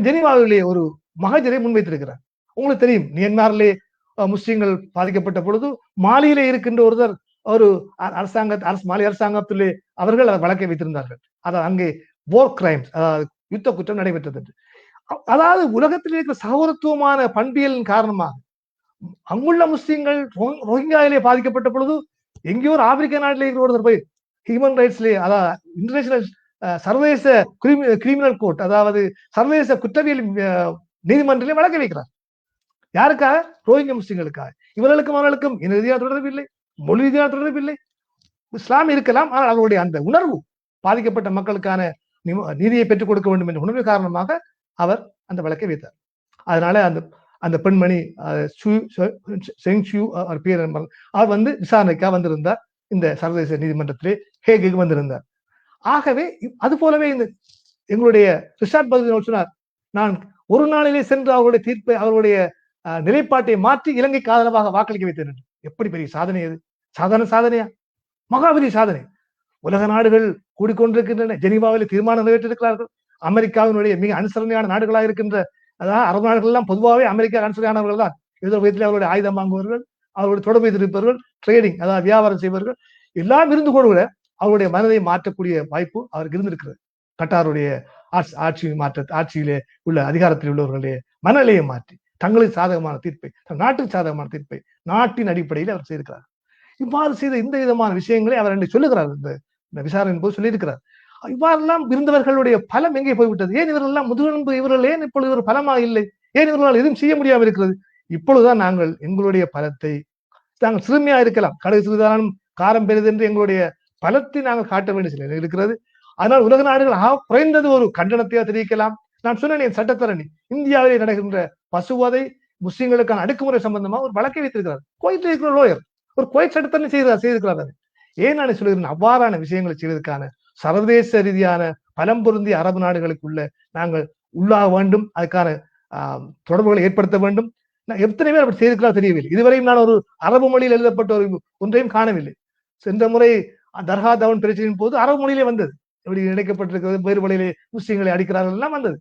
ஜெனீவாவிலே ஒரு மகஜரை முன்வைத்திருக்கிறார். உங்களுக்கு தெரியும், மியான்மரிலே முஸ்லிம்கள் பாதிக்கப்பட்ட பொழுது மாலியிலே இருக்கின்ற ஒருவர் ஒரு மாலி அரசாங்கத்திலே அவர்கள் வழக்கை வைத்திருந்தார்கள். அதாவது அங்கே போர் கிரைம்ஸ், அதாவது யுத்த குற்றம் நடைபெற்றது என்று. அதாவது உலகத்தில் இருக்கிற சகோதரத்துவமான பண்பியலின் காரணமாக அங்குள்ள முஸ்லிம்கள் ரோஹிங்காவிலே பாதிக்கப்பட்ட பொழுது எங்கேயோ ஒரு ஆப்பிரிக்க நாட்டிலே இருக்கிற ஒருத்தர் போய் ஹியூமன் ரைட்ஸ்லேயே, அதாவது இன்டர்நேஷனல் சர்வதேச கிரிமினல் கோர்ட், அதாவது சர்வதேச குற்றவியல் நீதிமன்றத்திலே வழக்கு வைக்கிறார். யாருக்காக? ரோஹிங்க முஸ்லிம்களுக்காக. இவர்களுக்கும் அவர்களுக்கும் இன ரீதியான தொடர்பு இல்லை, மொழி ரீதியான தொடர்பு இல்லை. இஸ்லாம் இருக்கலாம், ஆனால் அவருடைய அந்த உணர்வு, பாதிக்கப்பட்ட மக்களுக்கான நீதியை பெற்றுக் கொடுக்க வேண்டும் என்ற உணர்வு காரணமாக அவர் அந்த வழக்கை வைத்தார். அதனால அந்த பெண்மணி பேர் அவர் வந்து விசாரணைக்காக வந்திருந்தார். இந்த சர்வதேச நீதிமன்றத்திலே ஹேகுக்கு வந்திருந்தார். ஆகவே அது போலவே இந்த எங்களுடைய ரிஷாட் பத்ரி சொன்னார், நான் ஒரு நாளிலே சென்று அவருடைய தீர்ப்பை, அவருடைய நிலைப்பாட்டை மாற்றி இலங்கைக்கு ஆதரவாக வாக்களிக்க வைத்தேன் என்று. எப்படி பெரிய சாதனை அது! சாதாரண சாதனையா? மகாபெரிய சாதனை. உலக நாடுகள் கூடிக்கொண்டிருக்கின்றன. ஜெனீவாவில் தீர்மானம் நிறைவேற்றிருக்கிறார்கள். அமெரிக்காவினுடைய மிக அனுசரணையான நாடுகளாக இருக்கின்ற, அதாவது அரபு நாடுகள் எல்லாம் பொதுவாகவே அமெரிக்கா அனுசரணையானவர்கள் தான். ஏதோ விதத்தில் அவருடைய ஆயுதம் வாங்குவார்கள், அவருடைய தொடர்பு வைத்திருப்பவர்கள், ட்ரேடிங், அதாவது வியாபாரம் செய்பவர்கள் எல்லாம் இருந்து கூட அவருடைய மனதை மாற்றக்கூடிய வாய்ப்பு அவருக்கு இருந்திருக்கிறது. கட்டாருடைய ஆட்சியிலே உள்ள அதிகாரத்தில் உள்ளவர்களுடைய மனநிலையை மாற்றி தங்களுக்கு சாதகமான தீர்ப்பை, நாட்டுக்கு சாதகமான தீர்ப்பை நாட்டின் அடிப்படையில் அவர் செய்திருக்கிறார். இவ்வாறு செய்த இந்த விதமான விஷயங்களை அவர் என்னை சொல்லுகிறார். இந்த விசாரணை போது சொல்லியிருக்கிறார். இவ்வாறெல்லாம் இருந்தவர்களுடைய பலம் எங்கே போய்விட்டது? ஏன் இவர்கள் எல்லாம் முதுகெலும்பு, இவர்கள் ஏன் இப்பொழுது ஒரு பலமாக இல்லை? ஏன் இவர்களால் எதுவும் செய்ய முடியாமல் இருக்கிறது? இப்பொழுதுதான் நாங்கள் எங்களுடைய பலத்தை, நாங்கள் சிறுமையா இருக்கலாம், கடை சிறுதானம் காரம் பெரிது என்று எங்களுடைய பலத்தை நாங்கள் காட்ட வேண்டிய சில இருக்கிறது. அதனால் உலக நாடுகள் குறைந்தது ஒரு கண்டனத்தையோ தெரிவிக்கலாம். நான் சொன்னேன், என் சட்டத்தரணி இந்தியாவிலே நடக்கின்ற பசுவதை முஸ்லிம்களுக்கான அடக்குமுறை சம்பந்தமா ஒரு வழக்கை வைத்திருக்கிறார். கோயிலில் இருக்கிற லோயர், ஒரு கோயில் சட்டத்தரணி செய்திருக்கிறார். ஏன் நான் சொல்லுகிறேன், அவ்வாறான விஷயங்களை செய்வதற்கான சர்வதேச ரீதியான பலம் பொருந்திய அரபு நாடுகளுக்குள்ள நாங்கள் உள்ளாக வேண்டும். அதுக்கான தொடர்புகளை ஏற்படுத்த வேண்டும். எத்தனை பேர் அப்படி செய்திருக்கிறார் தெரியவில்லை. இதுவரையும் நான் ஒரு அரபு மொழியில் எழுதப்பட்ட ஒரு ஒன்றையும் காணவில்லை. சென்ற முறை தர்கா தவன் பிரச்சனையின் போது அரபு மொழியிலே வந்தது. எப்படி இணைக்கப்பட்டிருக்கிறது, வேறு வழியிலே முஸ்லிம்களை அடிக்கிறார்கள் எல்லாம் வந்தது.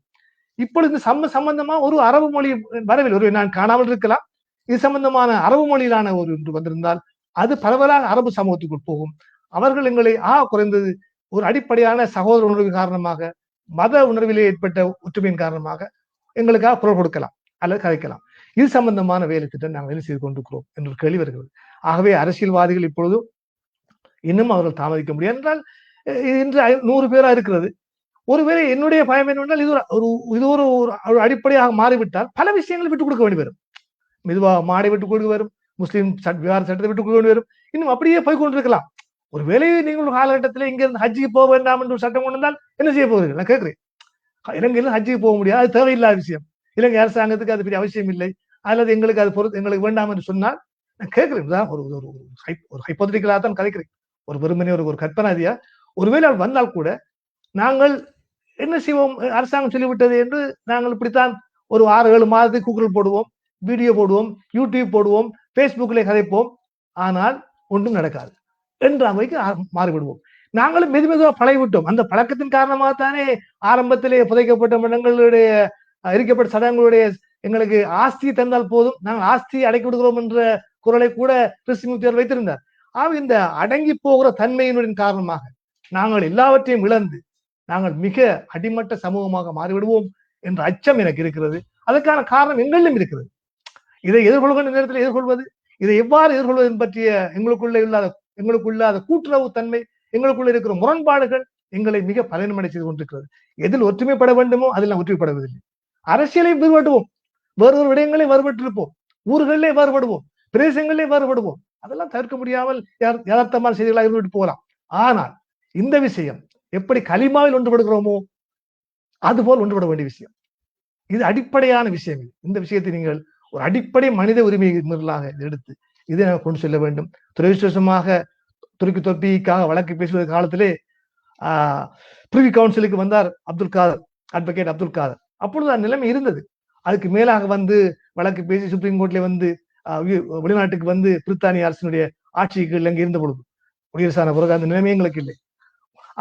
இப்பொழுது சம்பந்தமா ஒரு அரபு மொழி வரவில்லை. ஒரு நான் காணாமல் இருக்கலாம். இது சம்பந்தமான அரபு மொழியிலான ஒரு வந்திருந்தால் அது பரவலாக அரபு சமூகத்துக்குள் போகும். அவர்கள் எங்களை குறைந்தது ஒரு அடிப்படையான சகோதர உணர்வு காரணமாக, மத உணர்விலே ஏற்பட்ட ஒற்றுமையின் காரணமாக எங்களுக்காக குரல் கொடுக்கலாம் அல்லது கதைக்கலாம். இது சம்பந்தமான வேலை திட்டம் நாங்கள் வேலை செய்து கொண்டிருக்கிறோம் என்று கேள்வி வருகிறது. ஆகவே அரசியல்வாதிகள் இப்பொழுது இன்னும் அவர்கள் தாமதிக்க முடியாது என்றால், இன்று 100 பேரா இருக்கிறது. ஒருவேளை என்னுடைய பயம் என்னவென்றால், இது ஒரு அடிப்படையாக மாறிவிட்டால் பல விஷயங்களை விட்டுக் கொடுக்க வேண்டி வரும். மெதுவாக மாடை விட்டுக் கொடுக்க வரும், முஸ்லீம் விவகார சட்டத்தை விட்டுக் கொடுக்க வேண்டி வரும். இன்னும் அப்படியே போய் கொண்டிருக்கலாம். ஒரு வேலையை நீங்கள் ஒரு காலகட்டத்தில் இங்க இருந்து ஹஜ்ஜிக்கு போக வேண்டாம் என்று ஒரு சட்டம் கொண்டு வந்தால் என்ன செய்ய போகிறீர்கள்? நான் கேட்கிறேன். இலங்கையில் ஹஜ்ஜிக்கு போக முடியாது, அது தேவையில்லாத விஷயம். இலங்கை அரசாங்கத்துக்கு அது பெரிய அவசியம் இல்லை, அல்லது எங்களுக்கு அது எங்களுக்கு வேண்டாம் என்று சொன்னால் நான் கேட்கிறேன். ஒரு ஹைப்போதட்டிக்கலாக தான் கதைக்கிறேன். ஒரு வெறுமனே ஒரு கற்பனாதியா ஒருவேளை வந்தால் கூட நாங்கள் என்ன செய்வோம்? அரசாங்கம் சொல்லிவிட்டது என்று நாங்கள் இப்படித்தான் ஒரு 6-7 மாதத்துக்கு கூகுள் போடுவோம், வீடியோ போடுவோம், யூடியூப் போடுவோம், பேஸ்புக்கிலே கதைப்போம். ஆனால் ஒன்றும் நடக்காது. என்ற அமைக்கு மாறிவிடுவோம். நாங்களும் மெதுவாக பழகிவிட்டோம். அந்த பழக்கத்தின் காரணமாகத்தானே ஆரம்பத்திலே புதைக்கப்பட்ட மனங்களுடைய எரிக்கப்பட்ட சடங்குகளுடைய எங்களுக்கு ஆஸ்தி தந்தால் போதும், நாங்கள் ஆஸ்தியை அடக்கி விடுகிறோம் என்ற குரலை கூட கிறிஸ்துமூர்த்தியார் வைத்திருந்தார். இந்த அடங்கி போகிற தன்மையினுடைய காரணமாக நாங்கள் எல்லாவற்றையும் இழந்து நாங்கள் மிக அடிமட்ட சமூகமாக மாறிவிடுவோம் என்ற அச்சம் எனக்கு இருக்கிறது. அதற்கான காரணம் எங்களிலும் இருக்கிறது. இதை எதிர்கொள்கின்ற நேரத்தில் எதிர்கொள்வது, இதை எவ்வாறு எதிர்கொள்வது பற்றிய எங்களுக்குள்ளாத கூட்டுறவு தன்மை, எங்களுக்குள்ள இருக்கிற முரண்பாடுகள் எங்களை மிக பலனடை செய்து கொண்டிருக்கிறது. எதில் ஒற்றுமைப்பட வேண்டுமோ அதில் ஒற்றுமைப்படுவதில்லை. அரசியலை வேறுபடுவோம், வேறொரு விடயங்களே வேறுபட்டிருப்போம், ஊர்களிலே வேறுபடுவோம், பிரதேசங்களிலே வேறுபடுவோம். அதெல்லாம் தவிர்க்க முடியாமல் யதார்த்தமான செய்திகளாக இருந்துவிட்டு போகலாம். ஆனால் இந்த விஷயம் எப்படி களிமாவில் ஒன்றுபடுகிறோமோ அதுபோல் ஒன்றுபட வேண்டிய விஷயம். இது அடிப்படையான விஷயம். இந்த விஷயத்தை நீங்கள் ஒரு அடிப்படை மனித உரிமை மீறலாக எடுத்து இதை கொண்டு செல்ல வேண்டும். துரதிருஷ்டவசமாக துருக்கி தொப்பிக்காக வழக்கு பேசுவது காலத்திலே பிரிவி கவுன்சிலுக்கு வந்தார் அட்வொகேட் அப்துல் காதர். அப்பொழுது அந்த நிலைமை இருந்தது. அதுக்கு மேலாக வந்து வழக்கு பேசி சுப்ரீம் கோர்ட்ல வந்து வெளிநாட்டுக்கு வந்து பிரித்தானிய அரசினுடைய ஆட்சிக்கு இலங்கை இருந்த பொழுது குடியரசான பிறகு அந்த நிலைமை எங்களுக்கு இல்லை.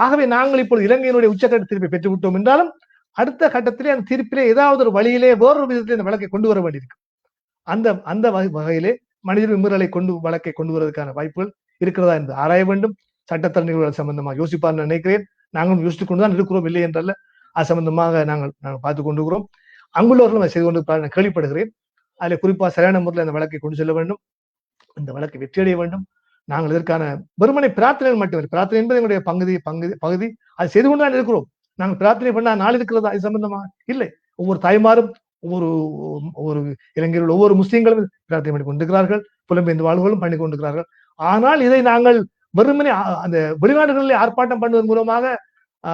ஆகவே நாங்கள் இப்பொழுது இலங்கையினுடைய உச்சக்கட்ட தீர்ப்பை பெற்றுவிட்டோம் என்றாலும் அடுத்த கட்டத்திலே அந்த தீர்ப்பிலே ஏதாவது ஒரு வழியிலே வேறொரு விதத்திலே இந்த வழக்கை கொண்டு வர வேண்டியிருக்கு. அந்த வகையிலே மனித மீறலை வழக்கை கொண்டு வருவதற்கான வாய்ப்புகள் இருக்கிறதா என்று ஆராய வேண்டும். சட்டத்தரணிகள் சம்பந்தமாக நினைக்கிறேன். நாங்களும் யோசித்துக் கொண்டுதான் இருக்கிறோம், இல்லை என்றல்ல. அது சம்பந்தமாக நாங்கள் பார்த்துக் கொண்டிருக்கிறோம். அங்குள்ளவர்களும் அதை செய்து கொண்டு கேள்விப்படுகிறேன். அதில் குறிப்பா சரியான முறையில் அந்த வழக்கை கொண்டு செல்ல வேண்டும். இந்த வழக்கை வெற்றியடைய வேண்டும். நாங்கள் இதற்கான வெறுமனை பிரார்த்தனைகள் மட்டுமே, பிரார்த்தனை என்பது எங்களுடைய பகுதி, அதை செய்து கொண்டுதான் இருக்கிறோம். நாங்கள் பிரார்த்தனை பண்ணா நாள் இருக்கிறதா இது சம்பந்தமாக இல்லை. ஒவ்வொரு தாய்மாரும் ஒவ்வொரு இளைஞர்கள் ஒவ்வொரு முஸ்லீம்களும் பிரார்த்தனை பண்ணி கொண்டிருக்கிறார்கள், புலம்பெயர்ந்து வாழ்வுகளும் பண்ணி கொண்டிருக்கிறார்கள். ஆனால் இதை நாங்கள் வெறுமனே அந்த வெளிநாடுகளில் ஆர்ப்பாட்டம் பண்ணுவதன் மூலமாக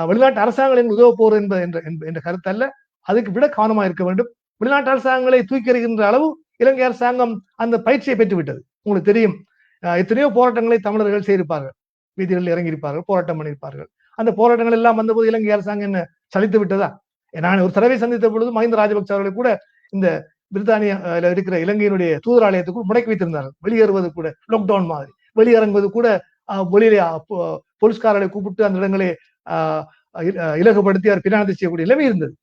வெளிநாட்டு அரசாங்கம் எங்களுக்கு உதவ போறது என்ற கருத்து அல்ல. அதுக்கு விட கவனமாக இருக்க வேண்டும். வெளிநாட்டு அரசாங்கங்களை தூக்கி எறிகின்ற அளவு இலங்கை அரசாங்கம் அந்த பயிற்சியை பெற்றுவிட்டது. உங்களுக்கு தெரியும், எத்தனையோ போராட்டங்களை தமிழர்கள் செய்திருப்பார்கள், வீதிகளில் இறங்கியிருப்பார்கள், போராட்டம் பண்ணியிருப்பார்கள். அந்த போராட்டங்கள் எல்லாம் வந்தபோது இலங்கை அரசாங்கம் என்ன சலித்து விட்டதா? நான் ஒரு தடவை சந்தித்த பொழுது மஹிந்த ராஜபக்ச அவர்களை கூட இந்த பிரித்தானியாவில் இருக்கிற இலங்கையினுடைய தூதராலயத்துக்கு முடக்கி வைத்திருந்தார்கள். வெளியேறுவது கூட லாக்டவுன் மாதிரி, வெளியிறங்குவது கூட வெளியிலே போலீஸ்காரர்களை கூப்பிட்டு அந்த இடங்களை இலகுபடுத்தி அவர் பிராணத்தை செய்யக்கூடிய நிலைமை இருந்தது.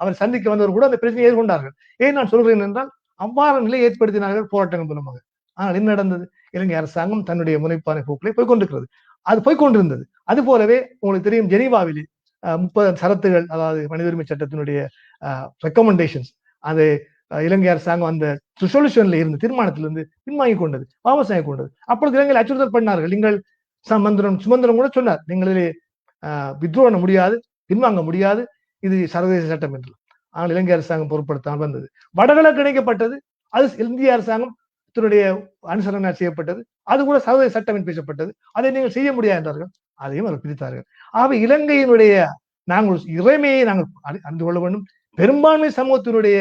அவர் சந்திக்க வந்தவர் கூட அந்த பிரச்சனையை எதிர்கொண்டார்கள். ஏன் நான் சொல்கிறேன் என்றால் அவ்வாறு நிலை ஏற்படுத்தினார்கள் போராட்டங்கள் மூலமாக. ஆனால் என்ன நடந்தது? இலங்கை அரசாங்கம் தன்னுடைய முனைப்பான போக்கிலே போய்கொண்டிருக்கிறது. அது போய்கொண்டிருந்தது. அது போலவே உங்களுக்கு தெரியும், ஜெனீவாவிலே 30 சரத்துகள், அதாவது மனித உரிமை சட்டத்தினுடைய ரெக்கமெண்டேஷன்ஸ், அது இலங்கை அரசாங்கம் அந்த ரிசொல்யூஷன்ல இருந்து, தீர்மானத்திலிருந்து பின்வாங்கி கொண்டது, வாபஸ் ஆகி கொண்டது. அப்பொழுது இலங்கையில் அச்சுறுத்தல் பண்ணார்கள். நீங்கள் சுமந்திரம் கூட சொன்னார், நீங்களிலே வித்ரோ பண்ண முடியாது, பின்வாங்க முடியாது, இது சர்வதேச சட்டம் என்று. ஆனால் இலங்கை அரசாங்கம் பொருட்படுத்தாமல் வந்தது. வடகிழக்கு இணைக்கப்பட்டது, அது இந்திய அரசாங்கம் அனுசரணை செய்யப்பட்டது. அது கூட சர்வதேச சட்டம் என்று பேசப்பட்டது. அதை நீங்கள் செய்ய முடியாது என்றார்கள். அதையும் அவர் பிரித்தார்கள். ஆகவே இலங்கையினுடைய நாங்கள் இறைமையை நாங்கள் அறிந்து கொள்ள வேண்டும். பெரும்பான்மை சமூகத்தினுடைய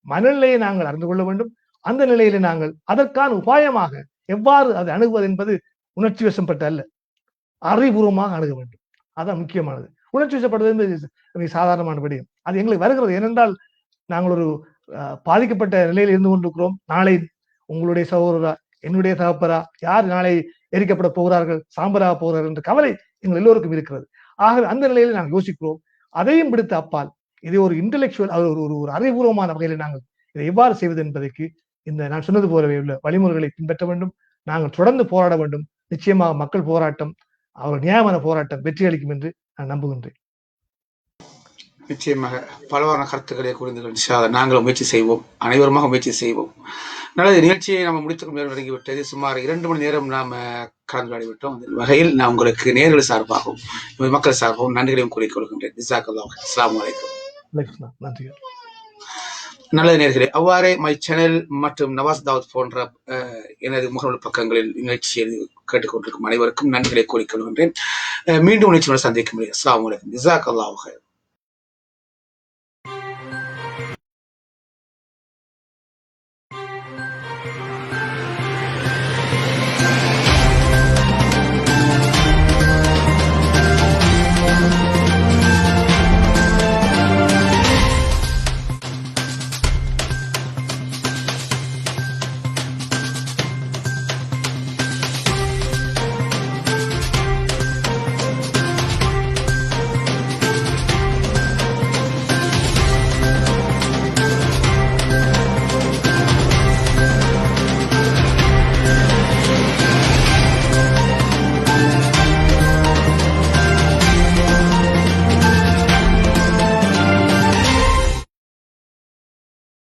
மனநிலையை நாங்கள் அறிந்து கொள்ள வேண்டும். அந்த நிலையில நாங்கள் அதற்கான உபாயமாக எவ்வாறு அதை அணுகுவது என்பது உணர்ச்சி வசப்பட்ட அல்ல, அறிவுபூர்வமாக அணுக வேண்டும். அதான் முக்கியமானது. உணர்ச்சி வசப்படுவது என்பது சாதாரணமான விடயம். அது எங்களுக்கு வருகிறது. ஏனென்றால் நாங்கள் ஒரு பாதிக்கப்பட்ட நிலையில் இருந்து கொண்டிருக்கிறோம். நாளை உங்களுடைய சகோதரரா, என்னுடைய தகப்பரா, யார் நாளை எரிக்கப்பட போகிறார்கள், சாம்பலாக போகிறார்கள் என்ற கவலை எங்கள் எல்லோருக்கும் இருக்கிறது. ஆகவே அந்த நிலையில் நாங்கள் யோசிக்கிறோம். அதையும் விடுத்து அப்பால் இதை ஒரு இன்டெலெக்சுவல், ஒரு அறிவுபூர்வமான வகையில் நாங்கள் இதை எவ்வாறு செய்வது என்பதற்கு நான் சொன்னது போலவே உள்ள வழிமுறைகளை பின்பற்ற வேண்டும். நாங்கள் தொடர்ந்து போராட வேண்டும். நிச்சயமாக மக்கள் போராட்டம், அவர் நியாயமான போராட்டம் வெற்றி அளிக்கும் என்று நான் நம்புகின்றேன். நிச்சயமாக பலவான கருத்துக்களை கூறினீர்கள். நாங்களும் முயற்சி செய்வோம், அனைவருமாக முயற்சி செய்வோம். நல்லது. நிகழ்ச்சியை நம்ம முடித்துக்கும் நேரம் நெருங்கிவிட்டது. சுமார் 2 மணி நேரம் நாம் கலந்துரையாடிவிட்டோம். அந்த வகையில் நான் உங்களுக்கு நேர்கள் சார்பாகவும் மக்கள் சார்பாகவும் நன்றிகளையும் கூறிக்கொள்கின்றேன். ஜஸாக்கல்லாஹ். அஸ்ஸலாமு அலைக்கும். நன்றி. நல்லது நேர்களே, அவ்வாறே மை சேனல் மற்றும் நவாஸ் தாவூத் போன்ற எனது முகநூல் பக்கங்களில் நிகழ்ச்சியை கேட்டுக்கொண்டிருக்கும் அனைவருக்கும் நன்றிகளை கூறிக்கொள்கின்றேன். மீண்டும் நிகழ்ச்சியோடு சந்திக்கும். அஸ்ஸலாமு அலைக்கும். ஜஸாக்கல்லாஹ்.